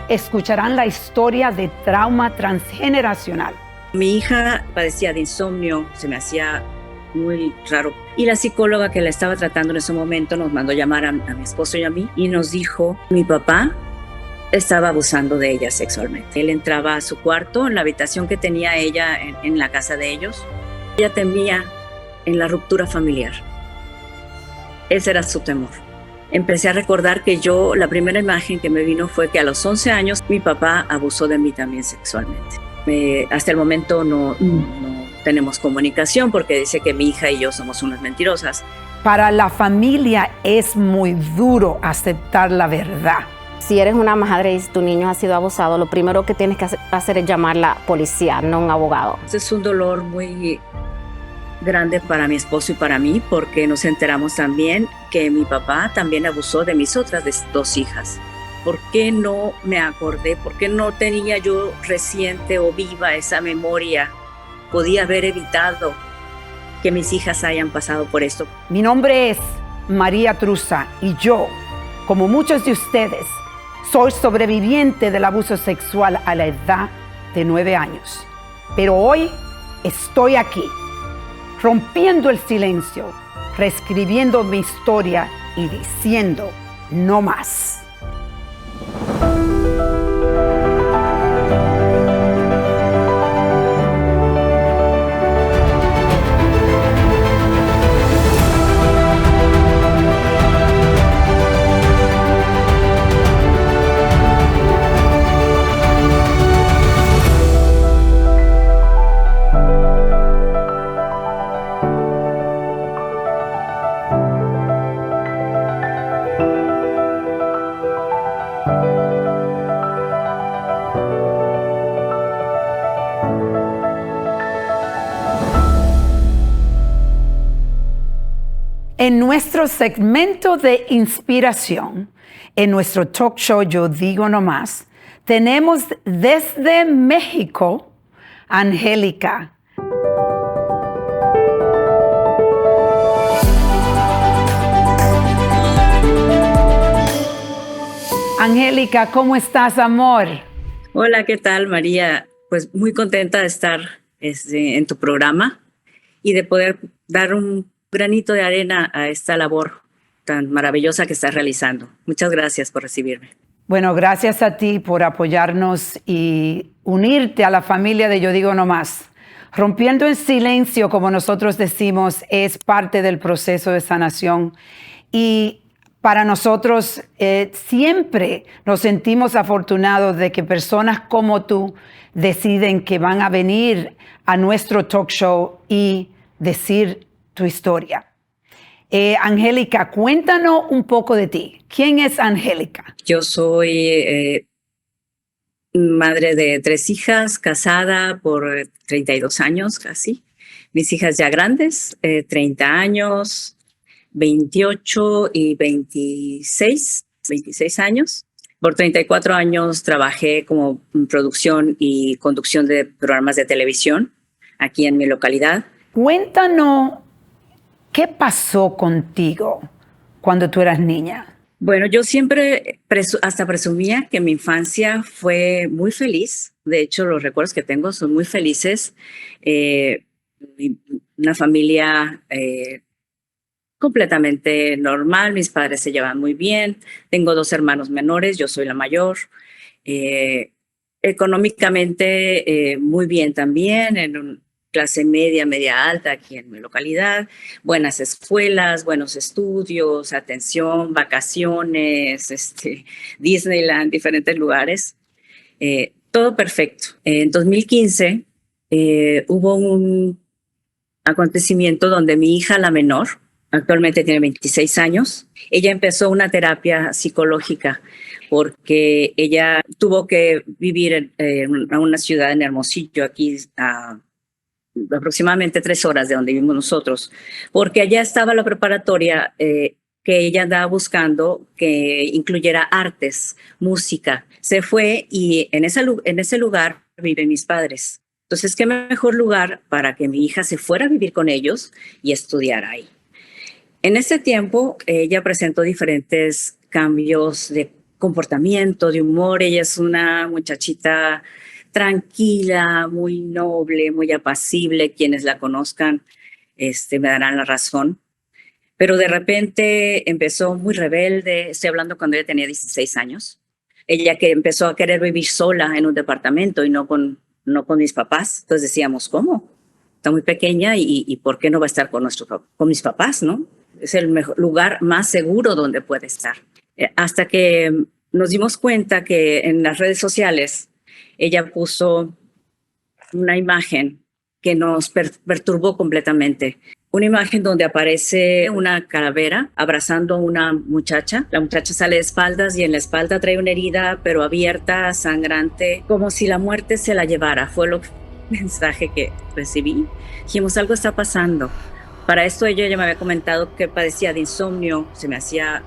escucharán la historia de trauma transgeneracional. Mi hija padecía de insomnio, se me hacía muy raro. Y la psicóloga que la estaba tratando en ese momento nos mandó llamar a mi esposo y a mí y nos dijo, mi papá estaba abusando de ella sexualmente. Él entraba a su cuarto, en la habitación que tenía ella en la casa de ellos. Ella temía en la ruptura familiar. Ese era su temor. Empecé a recordar que la primera imagen que me vino fue que a los 11 años mi papá abusó de mí también sexualmente. Hasta el momento no tenemos comunicación porque dice que mi hija y yo somos unas mentirosas. Para la familia es muy duro aceptar la verdad. Si eres una madre y tu niño ha sido abusado, lo primero que tienes que hacer es llamar a la policía, no a un abogado. Es un dolor muy grande para mi esposo y para mí porque nos enteramos también que mi papá también abusó de mis otras 2 hijas. ¿Por qué no me acordé? ¿Por qué no tenía yo reciente o viva esa memoria? Podía haber evitado que mis hijas hayan pasado por esto. Mi nombre es María Truza y yo, como muchos de ustedes, soy sobreviviente del abuso sexual a la edad de 9 años. Pero hoy estoy aquí, rompiendo el silencio, reescribiendo mi historia y diciendo no más. En nuestro segmento de inspiración, en nuestro talk show Yo Digo No Más, tenemos desde México, Angélica. Angélica, ¿cómo estás, amor? Hola, ¿qué tal, María? Pues muy contenta de estar en tu programa y de poder dar un granito de arena a esta labor tan maravillosa que estás realizando. Muchas gracias por recibirme. Bueno, gracias a ti por apoyarnos y unirte a la familia de Yo Digo No Más. Rompiendo el silencio, como nosotros decimos, es parte del proceso de sanación. Y para nosotros siempre nos sentimos afortunados de que personas como tú deciden que van a venir a nuestro talk show y decir tu historia. Angélica, cuéntanos un poco de ti. ¿Quién es Angélica? Yo soy madre de 3 hijas, casada por 32 años casi. Mis hijas ya grandes, 30 años, 28 y 26 años. Por 34 años trabajé como producción y conducción de programas de televisión aquí en mi localidad. Cuéntanos, ¿qué pasó contigo cuando tú eras niña? Bueno, yo siempre hasta presumía que mi infancia fue muy feliz. De hecho, los recuerdos que tengo son muy felices. Una familia completamente normal. Mis padres se llevan muy bien. Tengo 2 hermanos menores. Yo soy la mayor. Económicamente muy bien también, en clase media, media alta aquí en mi localidad, buenas escuelas, buenos estudios, atención, vacaciones, Disneyland, diferentes lugares, todo perfecto. En 2015 hubo un acontecimiento donde mi hija, la menor, actualmente tiene 26 años, ella empezó una terapia psicológica porque ella tuvo que vivir en una ciudad en Hermosillo, aquí aproximadamente 3 horas de donde vivimos nosotros, porque allá estaba la preparatoria que ella andaba buscando que incluyera artes, música. Se fue y en ese lugar viven mis padres. Entonces, ¿qué mejor lugar para que mi hija se fuera a vivir con ellos y estudiar ahí? En ese tiempo, ella presentó diferentes cambios de comportamiento, de humor. Ella es una muchachita tranquila, muy noble, muy apacible. Quienes la conozcan me darán la razón. Pero de repente empezó muy rebelde. Estoy hablando cuando ella tenía 16 años. Ella que empezó a querer vivir sola en un departamento y no con mis papás. Entonces decíamos, ¿cómo? Está muy pequeña y ¿por qué no va a estar con mis papás, no? Es el lugar más seguro donde puede estar. Hasta que nos dimos cuenta que en las redes sociales ella puso una imagen que nos perturbó completamente. Una imagen donde aparece una calavera abrazando a una muchacha. La muchacha sale de espaldas y en la espalda trae una herida, pero abierta, sangrante, como si la muerte se la llevara. Fue el mensaje que recibí. Dijimos, algo está pasando. Para esto ella ya me había comentado que padecía de insomnio. Se me hacía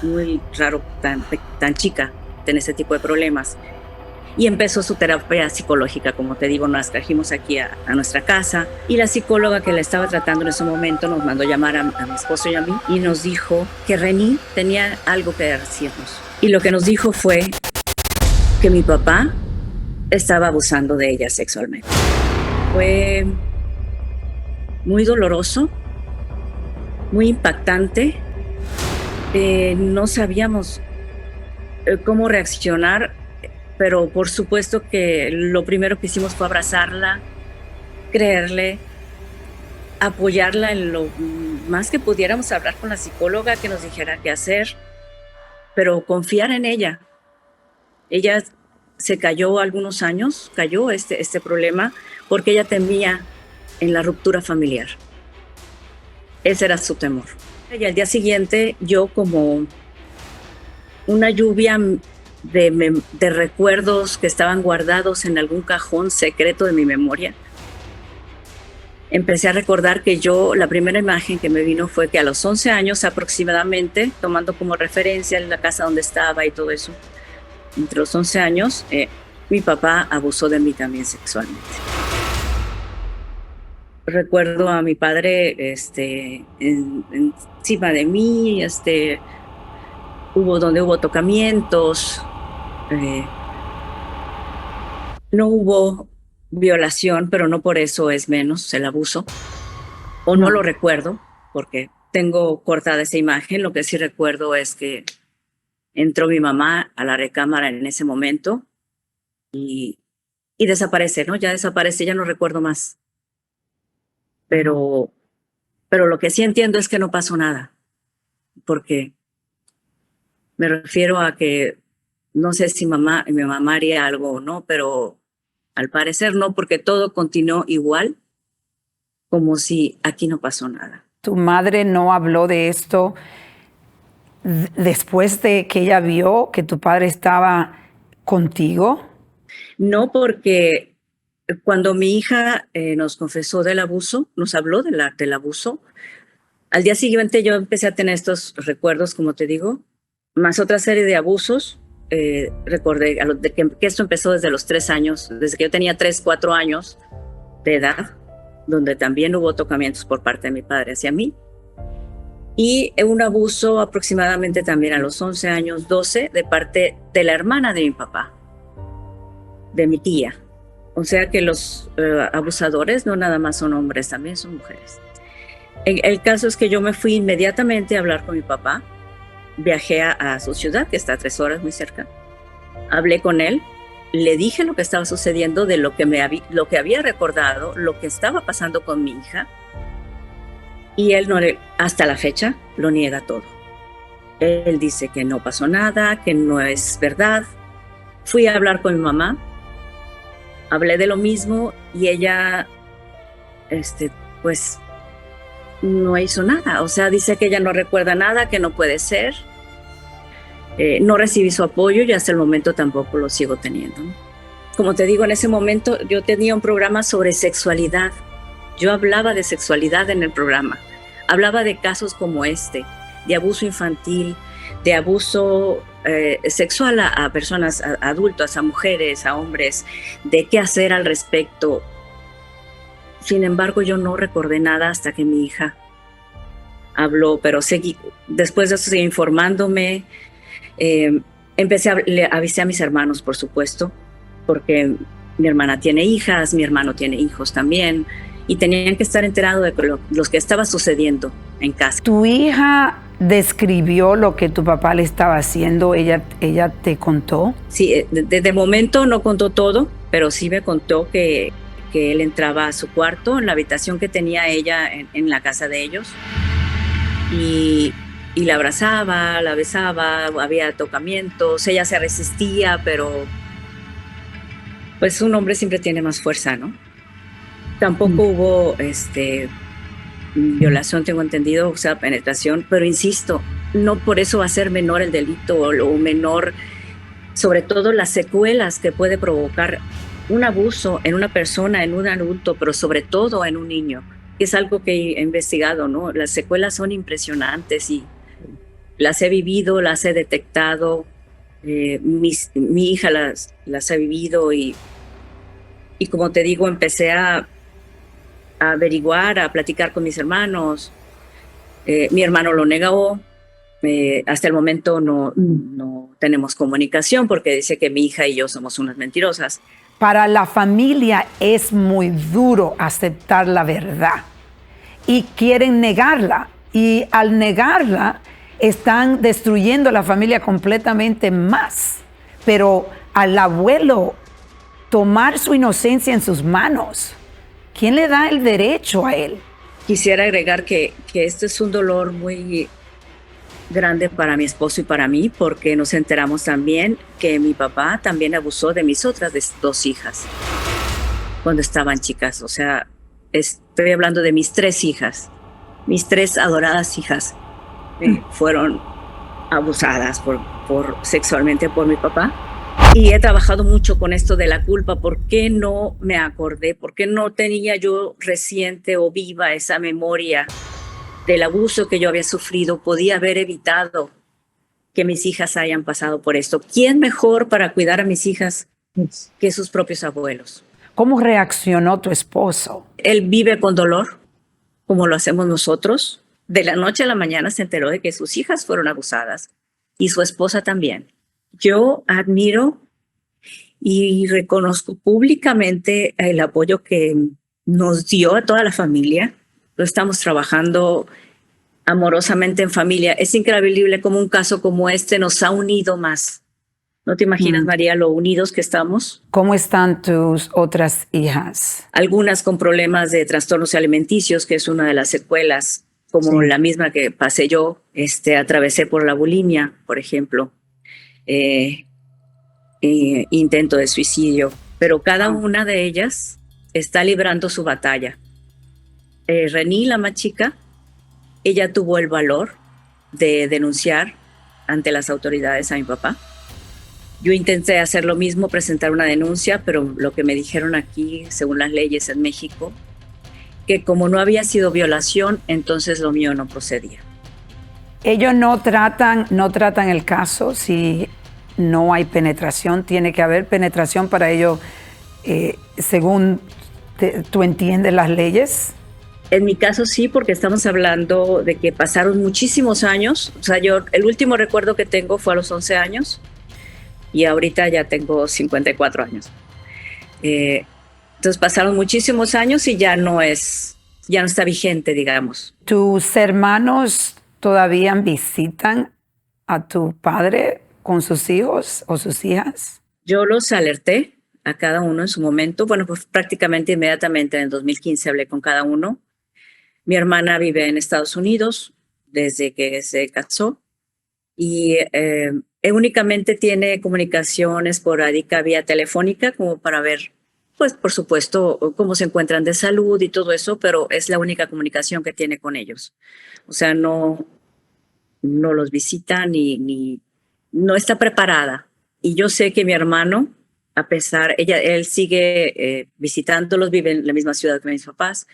muy raro, tan chica, tener ese tipo de problemas. Y empezó su terapia psicológica, como te digo, nos trajimos aquí a nuestra casa y la psicóloga que la estaba tratando en ese momento nos mandó llamar a mi esposo y a mí y nos dijo que Reni tenía algo que decirnos. Y lo que nos dijo fue que mi papá estaba abusando de ella sexualmente. Fue muy doloroso, muy impactante. No sabíamos cómo reaccionar. Pero por supuesto que lo primero que hicimos fue abrazarla, creerle, apoyarla en lo más que pudiéramos, hablar con la psicóloga que nos dijera qué hacer, pero confiar en ella. Ella se cayó algunos años, este problema, porque ella temía en la ruptura familiar. Ese era su temor. Y al día siguiente, yo como una lluvia de recuerdos que estaban guardados en algún cajón secreto de mi memoria. Empecé a recordar que la primera imagen que me vino fue que a los 11 años aproximadamente, tomando como referencia la casa donde estaba y todo eso, entre los 11 años, mi papá abusó de mí también sexualmente. Recuerdo a mi padre encima de mí, donde hubo tocamientos. No hubo violación, pero no por eso es menos el abuso. O no lo recuerdo, porque tengo cortada esa imagen. Lo que sí recuerdo es que entró mi mamá a la recámara en ese momento y desaparece, ¿no? Ya desaparece, ya no recuerdo más. Pero lo que sí entiendo es que no pasó nada, porque me refiero a que no sé si mi mamá haría algo o no, pero al parecer no, porque todo continuó igual, como si aquí no pasó nada. ¿Tu madre no habló de esto después de que ella vio que tu padre estaba contigo? No, porque cuando mi hija nos confesó del abuso, nos habló del abuso, al día siguiente yo empecé a tener estos recuerdos, como te digo, más otra serie de abusos. Recordé que esto empezó desde los 3 años, desde que yo tenía 3, 4 años de edad, donde también hubo tocamientos por parte de mi padre hacia mí. Y un abuso aproximadamente también a los 11 años, 12, de parte de la hermana de mi papá, de mi tía. O sea que los abusadores no nada más son hombres, también son mujeres. El caso es que yo me fui inmediatamente a hablar con mi papá. Viajé a su ciudad, que está a 3 horas muy cerca. Hablé con él, le dije lo que estaba sucediendo, de lo que había recordado, lo que estaba pasando con mi hija. Y él hasta la fecha lo niega todo. Él dice que no pasó nada, que no es verdad. Fui a hablar con mi mamá, hablé de lo mismo y ella, pues, no hizo nada. O sea, dice que ella no recuerda nada, que no puede ser. No recibí su apoyo y hasta el momento tampoco lo sigo teniendo. Como te digo, en ese momento yo tenía un programa sobre sexualidad. Yo hablaba de sexualidad en el programa. Hablaba de casos como de abuso infantil, de abuso sexual a personas adultas, a mujeres, a hombres, de qué hacer al respecto. Sin embargo, yo no recordé nada hasta que mi hija habló, pero después de eso seguí informándome. Le avisé a mis hermanos, por supuesto, porque mi hermana tiene hijas, mi hermano tiene hijos también, y tenían que estar enterados de lo que estaba sucediendo en casa. ¿Tu hija describió lo que tu papá le estaba haciendo? ¿Ella te contó? Sí, de momento no contó todo, pero sí me contó que él entraba a su cuarto, en la habitación que tenía ella en la casa de ellos, y la abrazaba, la besaba, había tocamientos, ella se resistía, pero pues un hombre siempre tiene más fuerza, ¿no? Tampoco hubo violación, tengo entendido, o sea, penetración, pero insisto, no por eso va a ser menor el delito o menor, sobre todo las secuelas que puede provocar un abuso en una persona, en un adulto, pero sobre todo en un niño, que es algo que he investigado, ¿no? Las secuelas son impresionantes y las he vivido, las he detectado, mi hija las ha vivido y como te digo, empecé a averiguar, a platicar con mis hermanos. Mi hermano lo negó. Hasta el momento no tenemos comunicación porque dice que mi hija y yo somos unas mentirosas. Para la familia es muy duro aceptar la verdad y quieren negarla. Y al negarla están destruyendo la familia completamente más. Pero al abuelo tomar su inocencia en sus manos, ¿quién le da el derecho a él? Quisiera agregar que esto es un dolor muy grande para mi esposo y para mí, porque nos enteramos también que mi papá también abusó de mis otras 2 hijas cuando estaban chicas. O sea, estoy hablando de mis 3 hijas. Mis 3 adoradas hijas fueron abusadas sexualmente por mi papá. Y he trabajado mucho con esto de la culpa. ¿Por qué no me acordé? ¿Por qué no tenía yo reciente o viva esa memoria del abuso que yo había sufrido? Podía haber evitado que mis hijas hayan pasado por esto. ¿Quién mejor para cuidar a mis hijas que sus propios abuelos? ¿Cómo reaccionó tu esposo? Él vive con dolor, como lo hacemos nosotros. De la noche a la mañana se enteró de que sus hijas fueron abusadas y su esposa también. Yo admiro y reconozco públicamente el apoyo que nos dio a toda la familia. Lo estamos trabajando amorosamente en familia. Es increíble cómo un caso como este nos ha unido más. ¿No te imaginas, María, lo unidos que estamos? ¿Cómo están tus otras hijas? Algunas con problemas de trastornos alimenticios, que es una de las secuelas, como la misma que pasé yo. Atravesé por la bulimia, por ejemplo. Intento de suicidio, pero cada una de ellas está librando su batalla. Reni, la más chica, ella tuvo el valor de denunciar ante las autoridades a mi papá. Yo intenté hacer lo mismo, presentar una denuncia, pero lo que me dijeron aquí, según las leyes en México, que como no había sido violación, entonces lo mío no procedía. Ellos no tratan el caso si no hay penetración. Tiene que haber penetración para ello, según tú entiendes las leyes. En mi caso sí, porque estamos hablando de que pasaron muchísimos años. O sea, yo el último recuerdo que tengo fue a los 11 años y ahorita ya tengo 54 años. Entonces pasaron muchísimos años y ya no está vigente, digamos. ¿Tus hermanos todavía visitan a tu padre con sus hijos o sus hijas? Yo los alerté a cada uno en su momento. Bueno, pues prácticamente inmediatamente en el 2015 hablé con cada uno. Mi hermana vive en Estados Unidos desde que se casó y únicamente tiene comunicación esporádica vía telefónica como para ver, pues por supuesto, cómo se encuentran de salud y todo eso, pero es la única comunicación que tiene con ellos. O sea, no los visita ni no está preparada. Y yo sé que mi hermano, a pesar, él sigue visitándolos, vive en la misma ciudad que mis papás,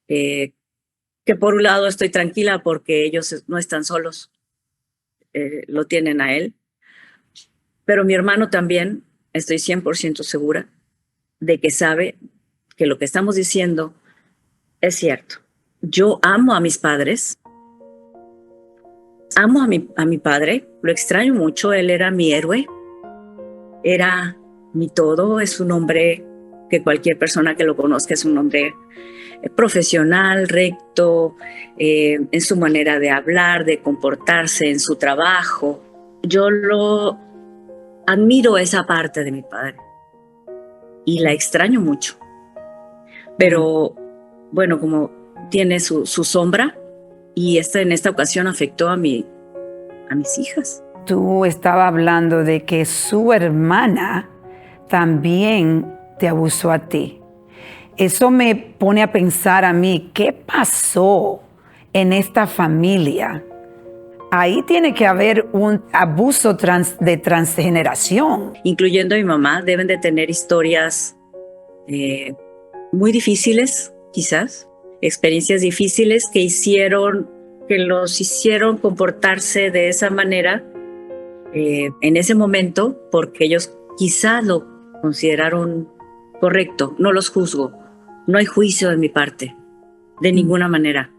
que por un lado estoy tranquila porque ellos no están solos, lo tienen a él. Pero mi hermano también, estoy 100% segura de que sabe que lo que estamos diciendo es cierto. Yo amo a mis padres, Amo a mi padre, lo extraño mucho, él era mi héroe, era mi todo, es un hombre que cualquier persona que lo conozca es un hombre profesional, recto, en su manera de hablar, de comportarse, en su trabajo. Yo lo admiro esa parte de mi padre y la extraño mucho. Pero bueno, como tiene su sombra y en esta ocasión afectó a mis hijas. Tú estabas hablando de que su hermana también te abusó a ti. Eso me pone a pensar a mí, ¿qué pasó en esta familia? Ahí tiene que haber un abuso de transgeneración. Incluyendo a mi mamá, deben de tener historias muy difíciles, quizás, experiencias difíciles que los hicieron comportarse de esa manera en ese momento, porque ellos quizás lo consideraron correcto. No los juzgo, no hay juicio de mi parte, de ninguna manera,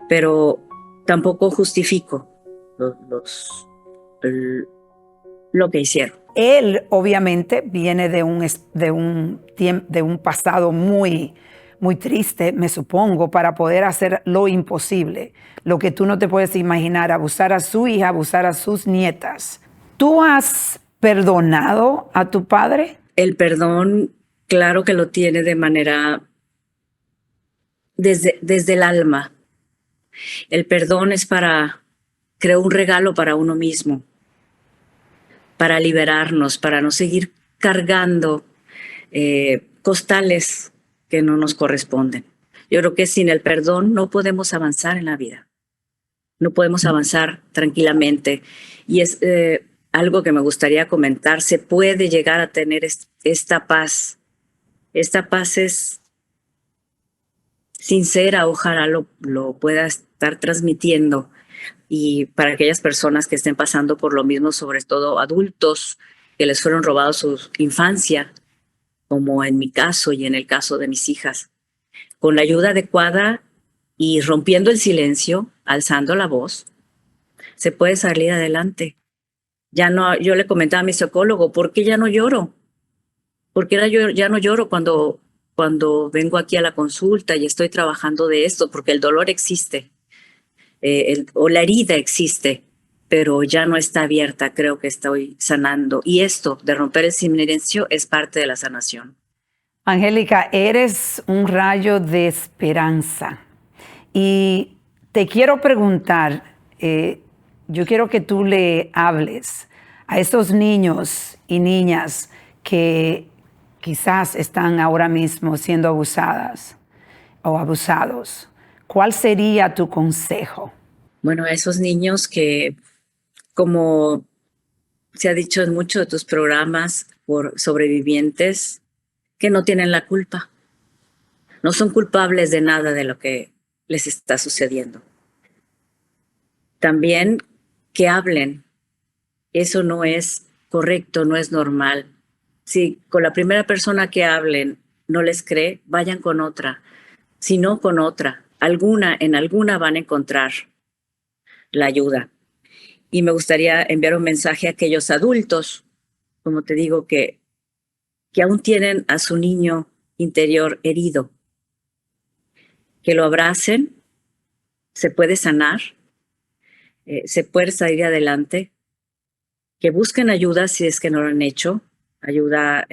pero tampoco justifico lo que hicieron. Él obviamente viene de un pasado muy, muy triste, me supongo, para poder hacer lo imposible, lo que tú no te puedes imaginar, abusar a su hija, abusar a sus nietas. ¿Tú has perdonado a tu padre? El perdón, claro que lo tiene de manera desde el alma. El perdón es creo, un regalo para uno mismo, para liberarnos, para no seguir cargando costales que no nos corresponden. Yo creo que sin el perdón no podemos avanzar en la vida, no podemos avanzar tranquilamente. Y es algo que me gustaría comentar, se puede llegar a tener esta paz. Esta paz es sincera, ojalá lo pueda estar transmitiendo. Y para aquellas personas que estén pasando por lo mismo, sobre todo adultos que les fueron robados su infancia, como en mi caso y en el caso de mis hijas, con la ayuda adecuada y rompiendo el silencio, alzando la voz, se puede salir adelante. Ya no, yo le comentaba a mi psicólogo, ¿por qué ya no lloro? ¿Por qué ya no lloro cuando vengo aquí a la consulta y estoy trabajando de esto? Porque el dolor existe. O la herida existe, pero ya no está abierta, creo que estoy sanando. Y esto de romper el silencio es parte de la sanación. Angélica, eres un rayo de esperanza. Y te quiero preguntar, yo quiero que tú le hables a estos niños y niñas que quizás están ahora mismo siendo abusadas o abusados. ¿Cuál sería tu consejo? Bueno, a esos niños que, como se ha dicho en muchos de tus programas por sobrevivientes, que no tienen la culpa. No son culpables de nada de lo que les está sucediendo. También que hablen. Eso no es correcto, no es normal. Si con la primera persona que hablen no les cree, vayan con otra. Si no, con otra. En alguna van a encontrar la ayuda. Y me gustaría enviar un mensaje a aquellos adultos, como te digo, que aún tienen a su niño interior herido. Que lo abracen, se puede sanar, se puede salir adelante. Que busquen ayuda si es que no lo han hecho, ayuda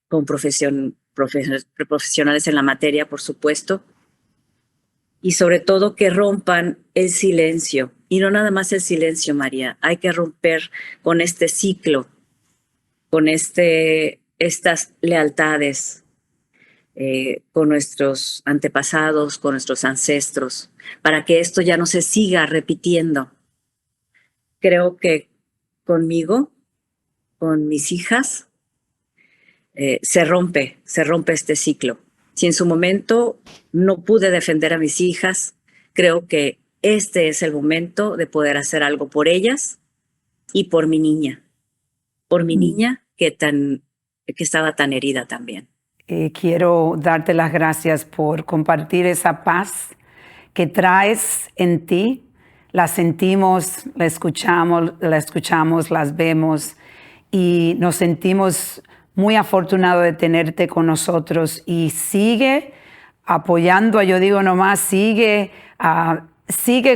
con profesionales en la materia, por supuesto. Y sobre todo que rompan el silencio. Y no nada más el silencio, María. Hay que romper con este ciclo, con estas lealtades con nuestros antepasados, con nuestros ancestros, para que esto ya no se siga repitiendo. Creo que conmigo, con mis hijas, se rompe este ciclo. Si en su momento no pude defender a mis hijas, creo que este es el momento de poder hacer algo por ellas y por mi niña que estaba tan herida también. Quiero darte las gracias por compartir esa paz que traes en ti, la sentimos, la escuchamos, las vemos y nos sentimos muy afortunados de tenerte con nosotros y sigue apoyando a Yo Digo No Más, sigue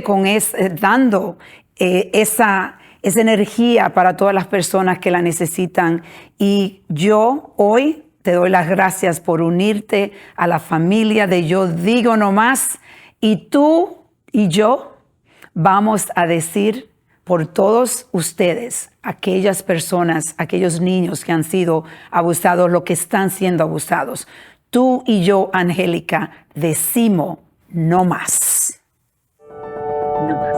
con dando esa energía para todas las personas que la necesitan. Y yo hoy te doy las gracias por unirte a la familia de Yo Digo No Más. Y tú y yo vamos a decir por todos ustedes, aquellas personas, aquellos niños que han sido abusados, lo que están siendo abusados. Tú y yo, Angélica, decimos no más. No más.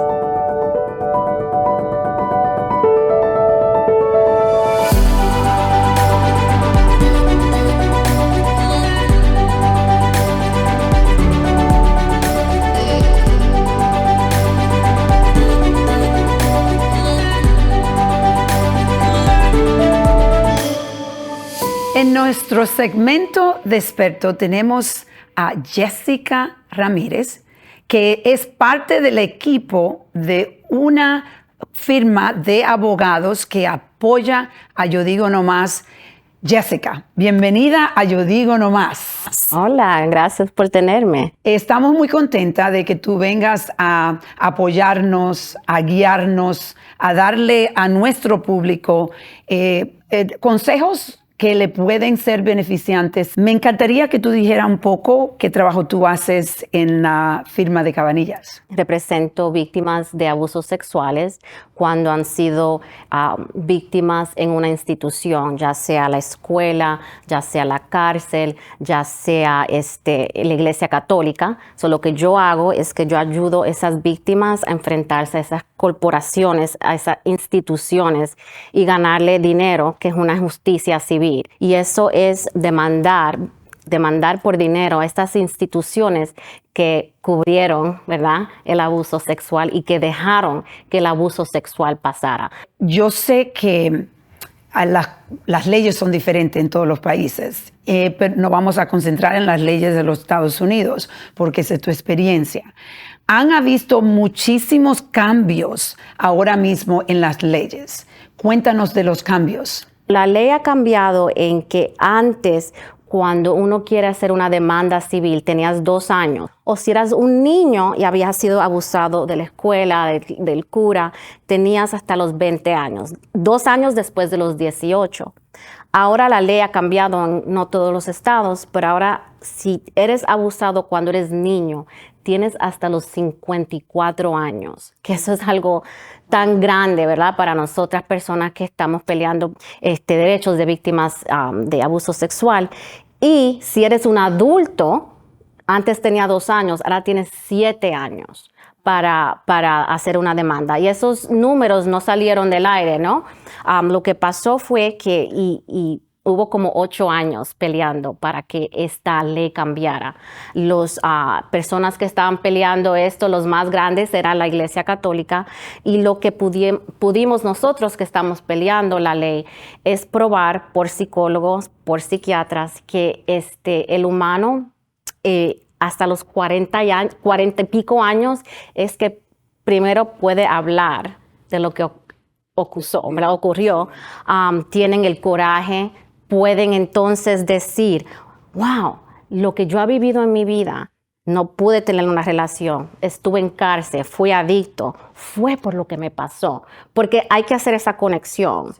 En nuestro segmento de experto tenemos a Jessica Ramírez, que es parte del equipo de una firma de abogados que apoya a Yo Digo No Más. Jessica, bienvenida a Yo Digo No Más. Hola, gracias por tenerme. Estamos muy contentas de que tú vengas a apoyarnos, a guiarnos, a darle a nuestro público consejos que le pueden ser beneficiantes. Me encantaría que tú dijeras un poco qué trabajo tú haces en la firma de Cabanillas. Represento víctimas de abusos sexuales cuando han sido víctimas en una institución, ya sea la escuela, ya sea la cárcel, ya sea la iglesia católica. Lo que yo hago es que yo ayudo a esas víctimas a enfrentarse a esas corporaciones, a esas instituciones y ganarle dinero, que es una justicia civil. Y eso es demandar por dinero a estas instituciones que cubrieron, ¿verdad?, el abuso sexual y que dejaron que el abuso sexual pasara. Yo sé que las leyes son diferentes en todos los países, pero no vamos a concentrar en las leyes de los Estados Unidos, porque esa es tu experiencia. Han habido muchísimos cambios ahora mismo en las leyes. Cuéntanos de los cambios. La ley ha cambiado en que antes, cuando uno quiere hacer una demanda civil, tenías 2 años. O si eras un niño y habías sido abusado de la escuela, del cura, tenías hasta los 20 años. 2 años después de los 18. Ahora la ley ha cambiado en no todos los estados, pero ahora si eres abusado cuando eres niño, tienes hasta los 54 años, que eso es algo tan grande, ¿verdad?, para nosotras personas que estamos peleando derechos de víctimas de abuso sexual. Y si eres un adulto, antes tenía 2 años, ahora tienes 7 años para hacer una demanda. Y esos números no salieron del aire, ¿no? Lo que pasó fue que hubo como 8 años peleando para que esta ley cambiara. Las personas que estaban peleando esto, los más grandes, era la Iglesia Católica. Y lo que pudimos nosotros que estamos peleando la ley es probar por psicólogos, por psiquiatras, que el humano hasta los 40 y pico años es que primero puede hablar de lo que ocurrió. Tienen el coraje, pueden entonces decir, wow, lo que yo he vivido en mi vida, no pude tener una relación, estuve en cárcel, fui adicto, fue por lo que me pasó. Porque hay que hacer esa conexión.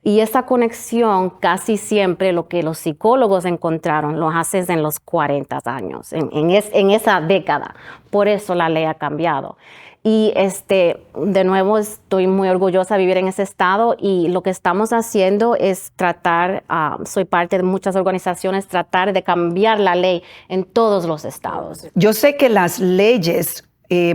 Y esa conexión casi siempre lo que los psicólogos encontraron lo haces en los 40 años, en esa década. Por eso la ley ha cambiado. Y de nuevo estoy muy orgullosa de vivir en ese estado y lo que estamos haciendo es tratar, soy parte de muchas organizaciones, tratar de cambiar la ley en todos los estados. Yo sé que las leyes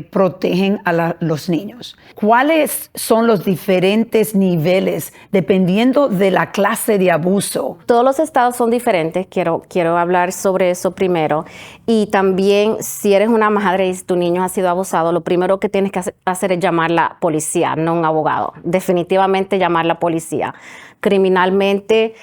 protegen a los niños. ¿Cuáles son los diferentes niveles dependiendo de la clase de abuso? Todos los estados son diferentes, quiero hablar sobre eso primero. Y también, si eres una madre y tu niño ha sido abusado, lo primero que tienes que hacer es llamar a la policía, no un abogado. Definitivamente llamar a la policía. Criminalmente,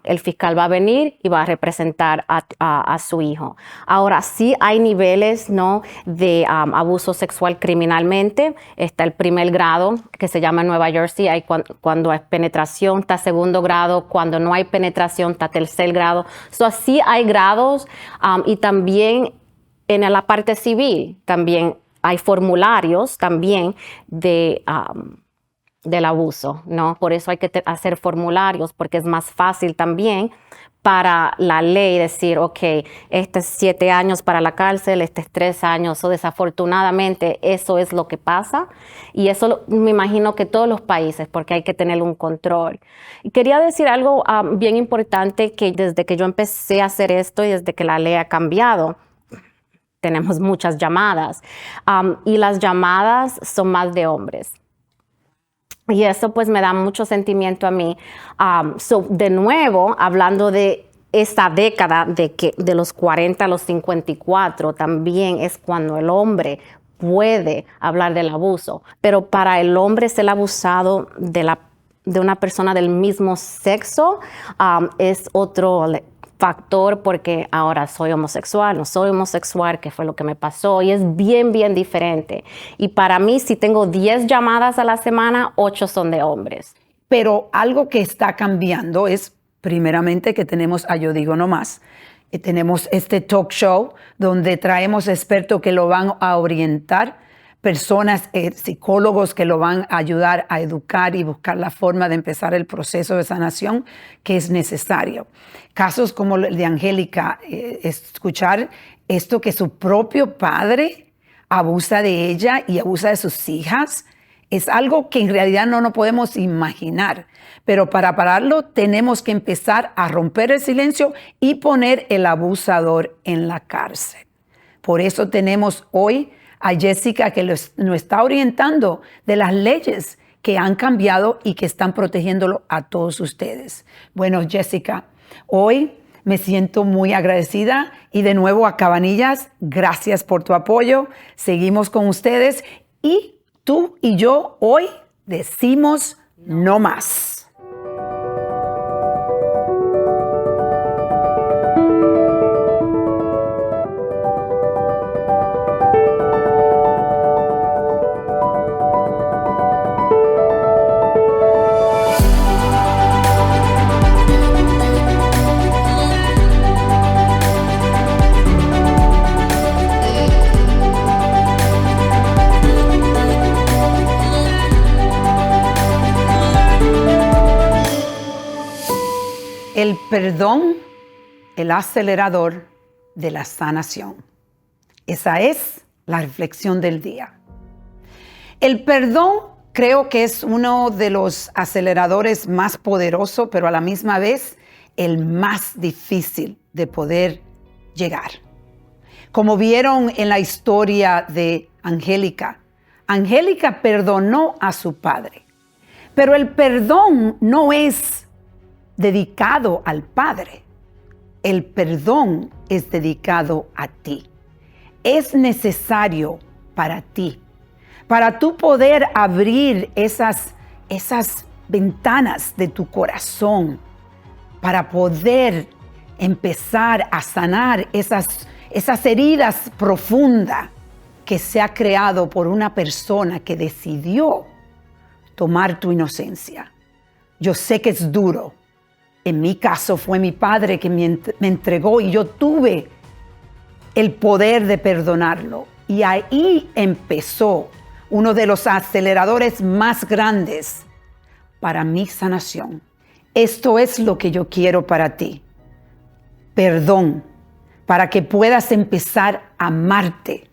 el fiscal va a venir y va a representar a su hijo. Ahora, sí hay niveles, ¿no?, de abuso sexual criminalmente. Está el primer grado, que se llama en Nueva Jersey, hay cuando hay penetración, está segundo grado, cuando no hay penetración, está tercer grado. Así hay grados, y también en la parte civil, también hay formularios también del abuso, ¿no? Por eso hay que hacer formularios, porque es más fácil también para la ley decir, ok, este es 7 años para la cárcel, este es 3 años, o desafortunadamente eso es lo que pasa, y eso me imagino que todos los países, porque hay que tener un control. Y quería decir algo bien importante, que desde que yo empecé a hacer esto y desde que la ley ha cambiado, tenemos muchas llamadas, y las llamadas son más de hombres. Y eso pues me da mucho sentimiento a mí. De nuevo, hablando de esta década de los 40 a los 54, también es cuando el hombre puede hablar del abuso. Pero para el hombre ser abusado de una persona del mismo sexo es otro factor, porque ahora soy homosexual, no soy homosexual, qué fue lo que me pasó, y es bien, bien diferente. Y para mí, si tengo 10 llamadas a la semana, 8 son de hombres. Pero algo que está cambiando es, primeramente, que tenemos a Yo Digo No Más. Tenemos este talk show donde traemos expertos que lo van a orientar, personas, psicólogos que lo van a ayudar a educar y buscar la forma de empezar el proceso de sanación que es necesario. Casos como el de Angélica, escuchar esto, que su propio padre abusa de ella y abusa de sus hijas, es algo que en realidad no nos podemos imaginar. Pero para pararlo tenemos que empezar a romper el silencio y poner el abusador en la cárcel. Por eso tenemos hoy a Jessica, que nos está orientando de las leyes que han cambiado y que están protegiéndolo a todos ustedes. Bueno, Jessica, hoy me siento muy agradecida, y de nuevo a Cabanillas, gracias por tu apoyo. Seguimos con ustedes, y tú y yo hoy decimos no más. El perdón, el acelerador de la sanación. Esa es la reflexión del día. El perdón creo que es uno de los aceleradores más poderosos, pero a la misma vez el más difícil de poder llegar. Como vieron en la historia de Angélica, Angélica perdonó a su padre, pero el perdón no es dedicado al Padre. El perdón es dedicado a ti. Es necesario para ti, para tú poder abrir esas ventanas de tu corazón, para poder empezar a sanar esas heridas profundas que se ha creado por una persona que decidió tomar tu inocencia. Yo sé que es duro. En mi caso fue mi padre que me entregó, y yo tuve el poder de perdonarlo. Y ahí empezó uno de los aceleradores más grandes para mi sanación. Esto es lo que yo quiero para ti. Perdón, para que puedas empezar a amarte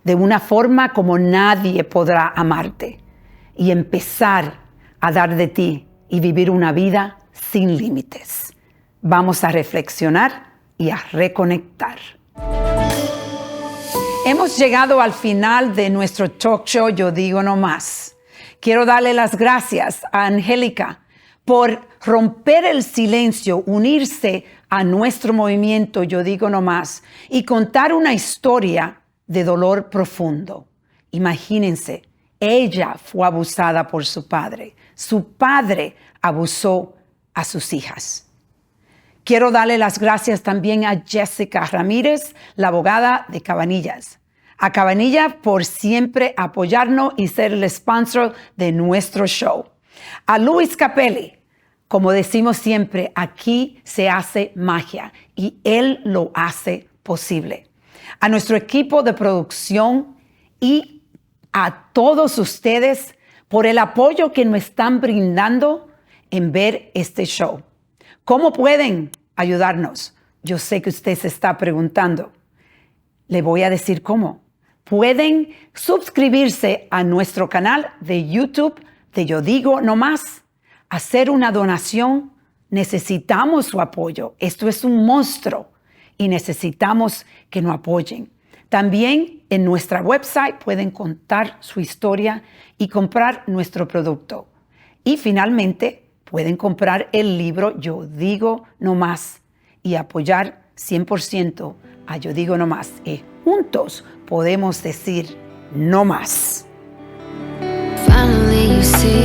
de una forma como nadie podrá amarte, y empezar a dar de ti y vivir una vida sin límites. Vamos a reflexionar y a reconectar. Hemos llegado al final de nuestro talk show Yo Digo No Más. Quiero darle las gracias a Angélica por romper el silencio, unirse a nuestro movimiento Yo Digo No Más y contar una historia de dolor profundo. Imagínense, ella fue abusada por su padre. Su padre abusó a sus hijas. Quiero darle las gracias también a Jessica Ramírez, la abogada de Cabanillas, A Cabanilla por siempre apoyarnos y ser el sponsor de nuestro show. A Luis Capelli, como decimos siempre, aquí se hace magia y él lo hace posible. A nuestro equipo de producción y a todos ustedes por el apoyo que nos están brindando en ver este show. ¿Cómo pueden ayudarnos? Yo sé que usted se está preguntando. Le voy a decir cómo. Pueden suscribirse a nuestro canal de YouTube de Yo Digo No Más, hacer una donación. Necesitamos su apoyo. Esto es un monstruo y necesitamos que nos apoyen. También en nuestra website pueden contar su historia y comprar nuestro producto. Y finalmente pueden comprar el libro Yo Digo No Más y apoyar 100% a Yo Digo No Más. Y juntos podemos decir no más. Finally you see